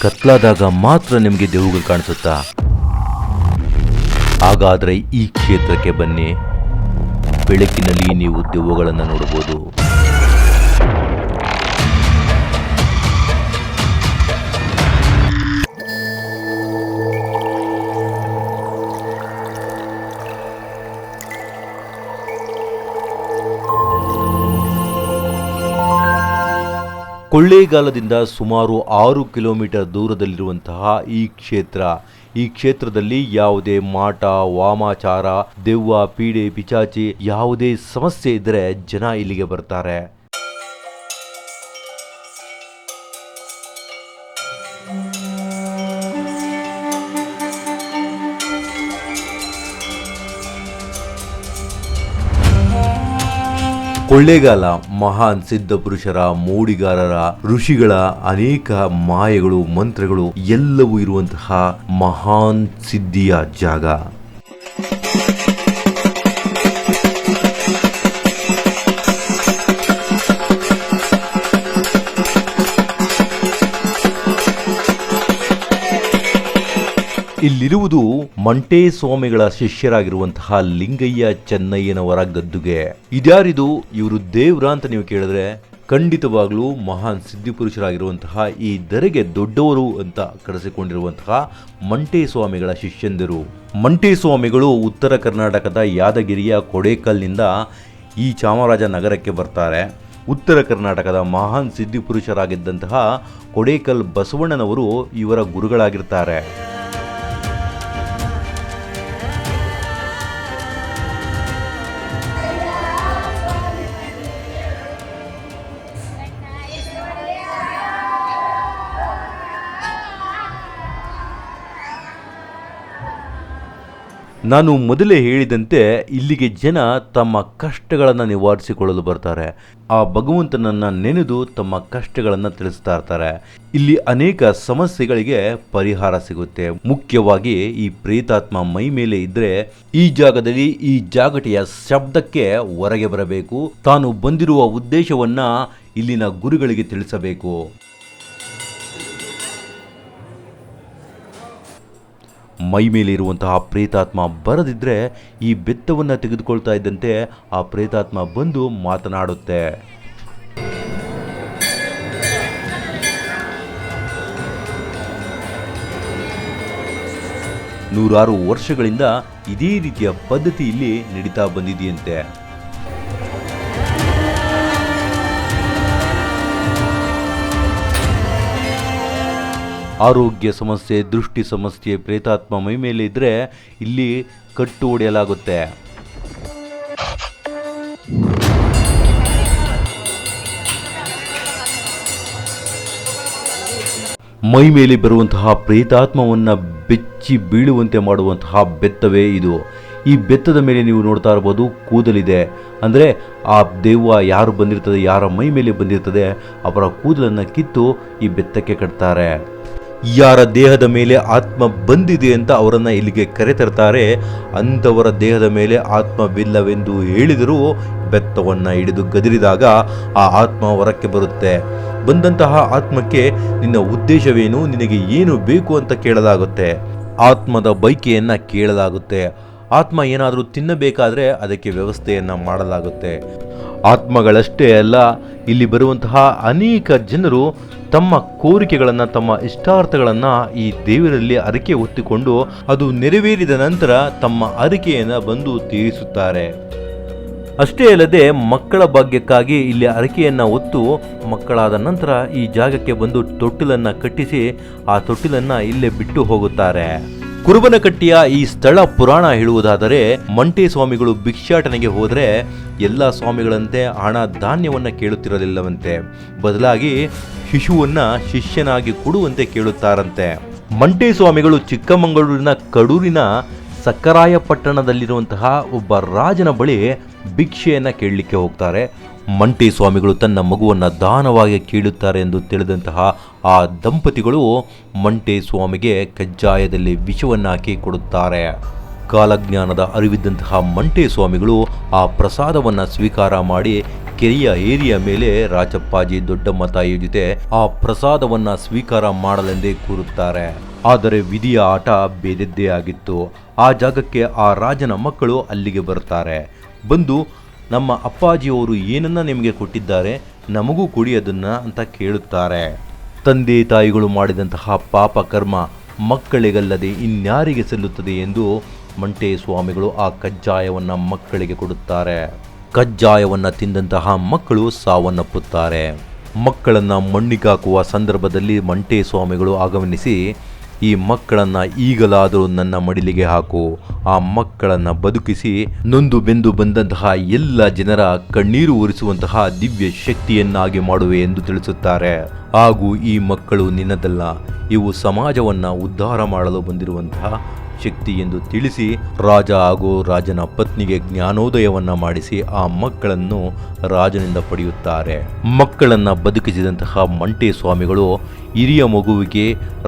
ಕತ್ಲಾದಾಗ ಮಾತ್ರ ನಿಮಗೆ ದೆವ್ವಗಳು ಕಾಣಿಸುತ್ತಾ? ಹಾಗಾದ್ರೆ ಈ ಕ್ಷೇತ್ರಕ್ಕೆ ಬನ್ನಿ. ಬೆಳಕಿನಲ್ಲಿ ನೀವು ದೆವ್ವಗಳನ್ನು ನೋಡಬಹುದು. ಕೊಳ್ಳೇಗಾಲದಿಂದ ಸುಮಾರು 6 ಕಿಲೋಮೀಟರ್ ದೂರದಲ್ಲಿರುವಂತಹ ಈ ಕ್ಷೇತ್ರದಲ್ಲಿ ಯಾವುದೇ ಮಾಟ, ವಾಮಾಚಾರ, ದೆವ್ವ, ಪೀಡೆ, ಪಿಚಾಚಿ ಯಾವುದೇ ಸಮಸ್ಯೆ ಇದ್ದರೆ ಜನ ಇಲ್ಲಿಗೆ ಬರ್ತಾರೆ. ಕೊಳ್ಳೇಗಾಲ ಮಹಾನ್ ಸಿದ್ಧ ಪುರುಷರ, ಮೋಡಿಗಾರರ, ಋಷಿಗಳ ಅನೇಕ ಮಾಯೆಗಳು, ಮಂತ್ರಗಳು ಎಲ್ಲವೂ ಇರುವಂತಹ ಮಹಾನ್ ಸಿದ್ಧಿಯ ಜಾಗ. ಇಲ್ಲಿರುವುದು ಮಂಟೇ ಸ್ವಾಮಿಗಳ ಶಿಷ್ಯರಾಗಿರುವಂತಹ ಲಿಂಗಯ್ಯ ಚೆನ್ನಯ್ಯನವರ ಗದ್ದುಗೆ. ಇದ್ಯಾರಿದು? ಇವರು ದೇವ್ರ ಅಂತ ನೀವು ಕೇಳಿದ್ರೆ ಖಂಡಿತವಾಗ್ಲೂ ಮಹಾನ್ ಸಿದ್ಧಿಪುರುಷರಾಗಿರುವಂತಹ ಈ ಧರೆಗೆ ದೊಡ್ಡವರು ಅಂತ ಕರೆಸಿಕೊಂಡಿರುವಂತಹ ಮಂಟೇ ಸ್ವಾಮಿಗಳ ಶಿಷ್ಯಂದಿರು. ಮಂಟೇ ಸ್ವಾಮಿಗಳು ಉತ್ತರ ಕರ್ನಾಟಕದ ಯಾದಗಿರಿಯ ಕೊಡೇಕಲ್ನಿಂದ ಈ ಚಾಮರಾಜನಗರಕ್ಕೆ ಬರ್ತಾರೆ. ಉತ್ತರ ಕರ್ನಾಟಕದ ಮಹಾನ್ ಸಿದ್ಧಿಪುರುಷರಾಗಿದ್ದಂತಹ ಕೊಡೇಕಲ್ ಬಸವಣ್ಣನವರು ಇವರ ಗುರುಗಳಾಗಿರ್ತಾರೆ. ನಾನು ಮೊದಲೇ ಹೇಳಿದಂತೆ ಇಲ್ಲಿಗೆ ಜನ ತಮ್ಮ ಕಷ್ಟಗಳನ್ನು ನಿವಾರಿಸಿಕೊಳ್ಳಲು ಬರ್ತಾರೆ. ಆ ಭಗವಂತನನ್ನು ನೆನೆದು ತಮ್ಮ ಕಷ್ಟಗಳನ್ನು ತಿಳಿಸ್ತಾ ಇರ್ತಾರೆ. ಇಲ್ಲಿ ಅನೇಕ ಸಮಸ್ಯೆಗಳಿಗೆ ಪರಿಹಾರ ಸಿಗುತ್ತೆ. ಮುಖ್ಯವಾಗಿ ಈ ಪ್ರೇತಾತ್ಮ ಮೈ ಮೇಲೆ ಇದ್ರೆ ಈ ಜಾಗದಲ್ಲಿ ಈ ಜಾಗಟೆಯ ಶಬ್ದಕ್ಕೆ ಹೊರಗೆ ಬರಬೇಕು. ತಾನು ಬಂದಿರುವ ಉದ್ದೇಶವನ್ನ ಇಲ್ಲಿನ ಗುರುಗಳಿಗೆ ತಿಳಿಸಬೇಕು. ಮೈ ಮೇಲೆ ಇರುವಂತಹ ಪ್ರೇತಾತ್ಮ ಬರದಿದ್ರೆ ಈ ಬೆತ್ತವನ್ನು ತೆಗೆದುಕೊಳ್ತಾ ಇದ್ದಂತೆ ಆ ಪ್ರೇತಾತ್ಮ ಬಂದು ಮಾತನಾಡುತ್ತೆ. ನೂರಾರು ವರ್ಷಗಳಿಂದ ಇದೇ ರೀತಿಯ ಪದ್ಧತಿ ಇಲ್ಲಿ ನಡೀತಾ ಬಂದಿದೆಯಂತೆ. ಆರೋಗ್ಯ ಸಮಸ್ಯೆ, ದೃಷ್ಟಿ ಸಮಸ್ಯೆ, ಪ್ರೇತಾತ್ಮ ಮೈ ಮೇಲೆ ಇದ್ರೆ ಇಲ್ಲಿ ಕಟ್ಟು ಹೊಡೆಯಲಾಗುತ್ತೆ. ಮೈ ಮೇಲೆ ಬರುವಂತಹ ಪ್ರೇತಾತ್ಮವನ್ನ ಬೆಚ್ಚಿ ಬೀಳುವಂತೆ ಮಾಡುವಂತಹ ಬೆತ್ತವೇ ಇದು. ಈ ಬೆತ್ತದ ಮೇಲೆ ನೀವು ನೋಡ್ತಾ ಇರಬಹುದು ಕೂದಲಿದೆ. ಅಂದರೆ ಆ ದೆವ್ವ ಯಾರು ಬಂದಿರ್ತದೆ, ಯಾರ ಮೈ ಮೇಲೆ ಬಂದಿರ್ತದೆ ಅವರ ಕೂದಲನ್ನು ಕಿತ್ತು ಈ ಬೆತ್ತಕ್ಕೆ ಕಟ್ತಾರೆ. ಯಾರ ದೇಹದ ಮೇಲೆ ಆತ್ಮ ಬಂದಿದೆ ಅಂತ ಅವರನ್ನು ಇಲ್ಲಿಗೆ ಕರೆತರ್ತಾರೆ. ಅಂಥವರ ದೇಹದ ಮೇಲೆ ಆತ್ಮವಿಲ್ಲವೆಂದು ಹೇಳಿದರೂ ಬೆತ್ತವನ್ನು ಹಿಡಿದು ಗದರಿದಾಗ ಆ ಆತ್ಮ ಹೊರಕ್ಕೆ ಬರುತ್ತೆ. ಬಂದಂತಹ ಆತ್ಮಕ್ಕೆ ನಿನ್ನ ಉದ್ದೇಶವೇನು, ನಿನಗೆ ಏನು ಬೇಕು ಅಂತ ಕೇಳಲಾಗುತ್ತೆ. ಆತ್ಮದ ಬಯಕೆಯನ್ನು ಕೇಳಲಾಗುತ್ತೆ. ಆತ್ಮ ಏನಾದರೂ ತಿನ್ನಬೇಕಾದ್ರೆ ಅದಕ್ಕೆ ವ್ಯವಸ್ಥೆಯನ್ನು ಮಾಡಲಾಗುತ್ತೆ. ಆತ್ಮಗಳಷ್ಟೇ ಅಲ್ಲ, ಇಲ್ಲಿ ಬರುವಂತಹ ಅನೇಕ ಜನರು ತಮ್ಮ ಕೋರಿಕೆಗಳನ್ನು, ತಮ್ಮ ಇಷ್ಟಾರ್ಥಗಳನ್ನು ಈ ದೇವರಲ್ಲಿ ಹರಕೆ ಹೊತ್ತಿಕೊಂಡು ಅದು ನೆರವೇರಿದ ನಂತರ ತಮ್ಮ ಹರಕೆಯನ್ನು ಬಂದು ತೀರಿಸುತ್ತಾರೆ. ಅಷ್ಟೇ ಅಲ್ಲದೆ ಮಕ್ಕಳ ಭಾಗ್ಯಕ್ಕಾಗಿ ಇಲ್ಲಿ ಹರಕೆಯನ್ನು ಹೊತ್ತು ಮಕ್ಕಳಾದ ನಂತರ ಈ ಜಾಗಕ್ಕೆ ಬಂದು ತೊಟ್ಟಿಲನ್ನು ಕಟ್ಟಿಸಿ ಆ ತೊಟ್ಟಿಲನ್ನು ಇಲ್ಲೇ ಬಿಟ್ಟು ಹೋಗುತ್ತಾರೆ. ಕುರುಬನಕಟ್ಟಿಯ ಈ ಸ್ಥಳ ಪುರಾಣ ಹೇಳುವುದಾದರೆ ಮಂಟೇ ಸ್ವಾಮಿಗಳು ಭಿಕ್ಷಾಟನೆಗೆ ಹೋದರೆ ಎಲ್ಲ ಸ್ವಾಮಿಗಳಂತೆ ಹಣ ಧಾನ್ಯವನ್ನ ಕೇಳುತ್ತಿರಲಿಲ್ಲವಂತೆ. ಬದಲಾಗಿ ಶಿಶುವನ್ನ ಶಿಷ್ಯನಾಗಿ ಕೊಡುವಂತೆ ಕೇಳುತ್ತಾರಂತೆ. ಮಂಟೇ ಸ್ವಾಮಿಗಳು ಚಿಕ್ಕಮಗಳೂರಿನ ಕಡೂರಿನ ಸಕ್ಕರಾಯ ಪಟ್ಟಣದಲ್ಲಿರುವಂತಹ ಒಬ್ಬ ರಾಜನ ಬಳಿ ಭಿಕ್ಷೆಯನ್ನ ಕೇಳಲಿಕ್ಕೆ ಹೋಗ್ತಾರೆ. ಮಂಟೇ ಸ್ವಾಮಿಗಳು ತನ್ನ ಮಗುವನ್ನು ದಾನವಾಗಿ ಕೇಳುತ್ತಾರೆ ಎಂದು ತಿಳಿದಂತಹ ಆ ದಂಪತಿಗಳು ಮಂಟೇ ಸ್ವಾಮಿಗೆ ಕಜ್ಜಾಯದಲ್ಲಿ ವಿಷವನ್ನು ಹಾಕಿ ಕೊಡುತ್ತಾರೆ. ಕಾಲಜ್ಞಾನದ ಅರಿವಿದ್ದಂತಹ ಮಂಟೆ ಸ್ವಾಮಿಗಳು ಆ ಪ್ರಸಾದವನ್ನು ಸ್ವೀಕಾರ ಮಾಡಿ ಕೆರೆಯ ಏರಿಯ ಮೇಲೆ ರಾಚಪ್ಪಾಜಿ ದೊಡ್ಡಮ್ಮ ತಾಯಿಯ ಜೊತೆ ಆ ಪ್ರಸಾದವನ್ನ ಸ್ವೀಕಾರ ಮಾಡಲೆಂದೇ ಕೂರುತ್ತಾರೆ. ಆದರೆ ವಿಧಿಯ ಆಟ ಬೇರೆದ್ದೇ ಆಗಿತ್ತು. ಆ ಜಾಗಕ್ಕೆ ಆ ರಾಜನ ಮಕ್ಕಳು ಅಲ್ಲಿಗೆ ಬರ್ತಾರೆ. ಬಂದು ನಮ್ಮ ಅಪ್ಪಾಜಿಯವರು ಏನನ್ನ ನಿಮಗೆ ಕೊಟ್ಟಿದ್ದಾರೆ, ನಮಗೂ ಕೊಡಿ ಅದನ್ನ ಅಂತ ಕೇಳುತ್ತಾರೆ. ತಂದೆ ತಾಯಿಗಳು ಮಾಡಿದಂತಹ ಪಾಪ ಕರ್ಮ ಮಕ್ಕಳಿಗಲ್ಲದೆ ಇನ್ಯಾರಿಗೆ ಸಲ್ಲುತ್ತದೆ ಎಂದು ಮಂಟೆ ಸ್ವಾಮಿಗಳು ಆ ಕಜ್ಜಾಯವನ್ನು ಮಕ್ಕಳಿಗೆ ಕೊಡುತ್ತಾರೆ. ಕಜ್ಜಾಯವನ್ನು ತಿಂದಂತಹ ಮಕ್ಕಳು ಸಾವನ್ನಪ್ಪುತ್ತಾರೆ. ಮಕ್ಕಳನ್ನು ಮಣ್ಣಿಗಾಕುವ ಸಂದರ್ಭದಲ್ಲಿ ಮಂಟೆ ಸ್ವಾಮಿಗಳು ಆಗಮನಿಸಿ, ಈ ಮಕ್ಕಳನ್ನು ಈಗಲಾದರೂ ನನ್ನ ಮಡಿಲಿಗೆ ಹಾಕು, ಆ ಮಕ್ಕಳನ್ನು ಬದುಕಿಸಿ ನೊಂದು ಬೆಂದು ಬಂದಂತಹ ಎಲ್ಲ ಜನರ ಕಣ್ಣೀರು ಉರಿಸುವಂತಹ ದಿವ್ಯ ಶಕ್ತಿಯನ್ನಾಗಿ ಮಾಡುವೆ ಎಂದು ತಿಳಿಸುತ್ತಾರೆ. ಹಾಗೂ ಈ ಮಕ್ಕಳು ನಿನ್ನದಲ್ಲ, ಇವು ಸಮಾಜವನ್ನು ಉದ್ಧಾರ ಮಾಡಲು ಬಂದಿರುವಂತಹ ಶಕ್ತಿ ಎಂದು ತಿಳಿಸಿ ರಾಜ ಹಾಗೂ ರಾಜನ ಪತ್ನಿಗೆ ಜ್ಞಾನೋದಯವನ್ನ ಮಾಡಿಸಿ ಆ ಮಕ್ಕಳನ್ನು ರಾಜನಿಂದ ಪಡೆಯುತ್ತಾರೆ. ಮಕ್ಕಳನ್ನ ಬದುಕಿಸಿದಂತಹ ಮಂಟೆ ಸ್ವಾಮಿಗಳು ಹಿರಿಯ ಮಗುವಿಗೆ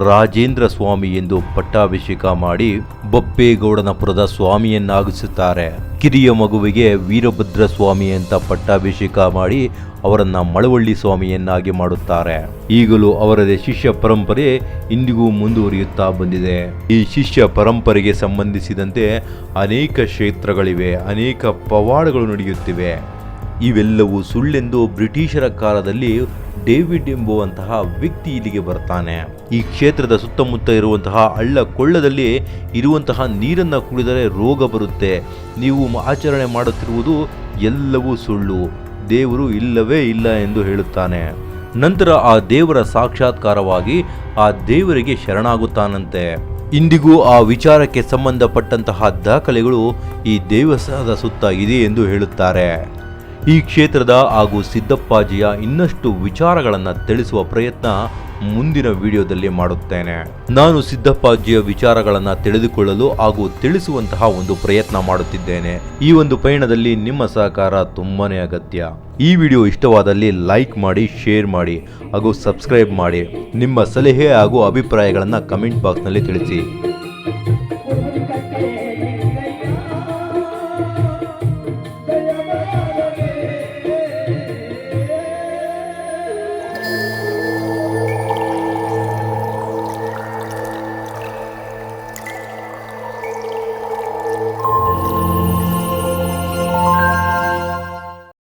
ರಾಜೇಂದ್ರ ಸ್ವಾಮಿ ಎಂದು ಪಟ್ಟಾಭಿಷೇಕ ಮಾಡಿ ಬಪ್ಪೇಗೌಡನಪುರದ ಸ್ವಾಮಿಯನ್ನಾಗಿಸುತ್ತಾರೆ. ಕಿರಿಯ ಮಗುವಿಗೆ ವೀರಭದ್ರ ಸ್ವಾಮಿ ಅಂತ ಪಟ್ಟಾಭಿಷೇಕ ಮಾಡಿ ಅವರನ್ನ ಮಳವಳ್ಳಿ ಸ್ವಾಮಿಯನ್ನಾಗಿ ಮಾಡುತ್ತಾರೆ. ಈಗಲೂ ಅವರದೇ ಶಿಷ್ಯ ಪರಂಪರೆ ಇಂದಿಗೂ ಮುಂದುವರಿಯುತ್ತಾ ಬಂದಿದೆ. ಈ ಶಿಷ್ಯ ಪರಂಪರೆಗೆ ಸಂಬಂಧಿಸಿದಂತೆ ಅನೇಕ ಕ್ಷೇತ್ರಗಳಿವೆ, ಅನೇಕ ಪವಾಡಗಳು ನಡೆಯುತ್ತಿವೆ. ಇವೆಲ್ಲವೂ ಸುಳ್ಳೆಂದು ಬ್ರಿಟಿಷರ ಕಾಲದಲ್ಲಿ ಡೇವಿಡ್ ಎಂಬುವಂತಹ ವ್ಯಕ್ತಿ ಇಲ್ಲಿಗೆ ಬರ್ತಾನೆ. ಈ ಕ್ಷೇತ್ರದ ಸುತ್ತಮುತ್ತ ಇರುವಂತಹ ಹಳ್ಳ ಕೊಳ್ಳದಲ್ಲಿ ಇರುವಂತಹ ನೀರನ್ನು ಕುಡಿದರೆ ರೋಗ ಬರುತ್ತೆ, ನೀವು ಆಚರಣೆ ಮಾಡುತ್ತಿರುವುದು ಎಲ್ಲವೂ ಸುಳ್ಳು, ದೇವರು ಇಲ್ಲವೇ ಇಲ್ಲ ಎಂದು ಹೇಳುತ್ತಾನೆ. ನಂತರ ಆ ದೇವರ ಸಾಕ್ಷಾತ್ಕಾರವಾಗಿ ಆ ದೇವರಿಗೆ ಶರಣಾಗುತ್ತಾನಂತೆ. ಇಂದಿಗೂ ಆ ವಿಚಾರಕ್ಕೆ ಸಂಬಂಧಪಟ್ಟಂತಹ ದಾಖಲೆಗಳು ಈ ದೇವಸ್ಥಾನದ ಸುತ್ತ ಇದೆ ಎಂದು ಹೇಳುತ್ತಾರೆ. ಈ ಕ್ಷೇತ್ರದ ಹಾಗೂ ಸಿದ್ದಪ್ಪಾಜಿಯ ಇನ್ನಷ್ಟು ವಿಚಾರಗಳನ್ನು ತಿಳಿಸುವ ಪ್ರಯತ್ನ ಮುಂದಿನ ವಿಡಿಯೋದಲ್ಲಿ ಮಾಡುತ್ತೇನೆ. ನಾನು ಸಿದ್ದಪ್ಪಾಜಿಯ ವಿಚಾರಗಳನ್ನು ತಿಳಿದುಕೊಳ್ಳಲು ಹಾಗೂ ತಿಳಿಸುವಂತಹ ಒಂದು ಪ್ರಯತ್ನ ಮಾಡುತ್ತಿದ್ದೇನೆ. ಈ ಒಂದು ಪಯಣದಲ್ಲಿ ನಿಮ್ಮ ಸಹಕಾರ ತುಂಬಾನೇ ಅಗತ್ಯ. ಈ ವಿಡಿಯೋ ಇಷ್ಟವಾದಲ್ಲಿ ಲೈಕ್ ಮಾಡಿ, ಶೇರ್ ಮಾಡಿ ಹಾಗೂ ಸಬ್ಸ್ಕ್ರೈಬ್ ಮಾಡಿ. ನಿಮ್ಮ ಸಲಹೆ ಹಾಗೂ ಅಭಿಪ್ರಾಯಗಳನ್ನು ಕಮೆಂಟ್ ಬಾಕ್ಸ್ನಲ್ಲಿ ತಿಳಿಸಿ.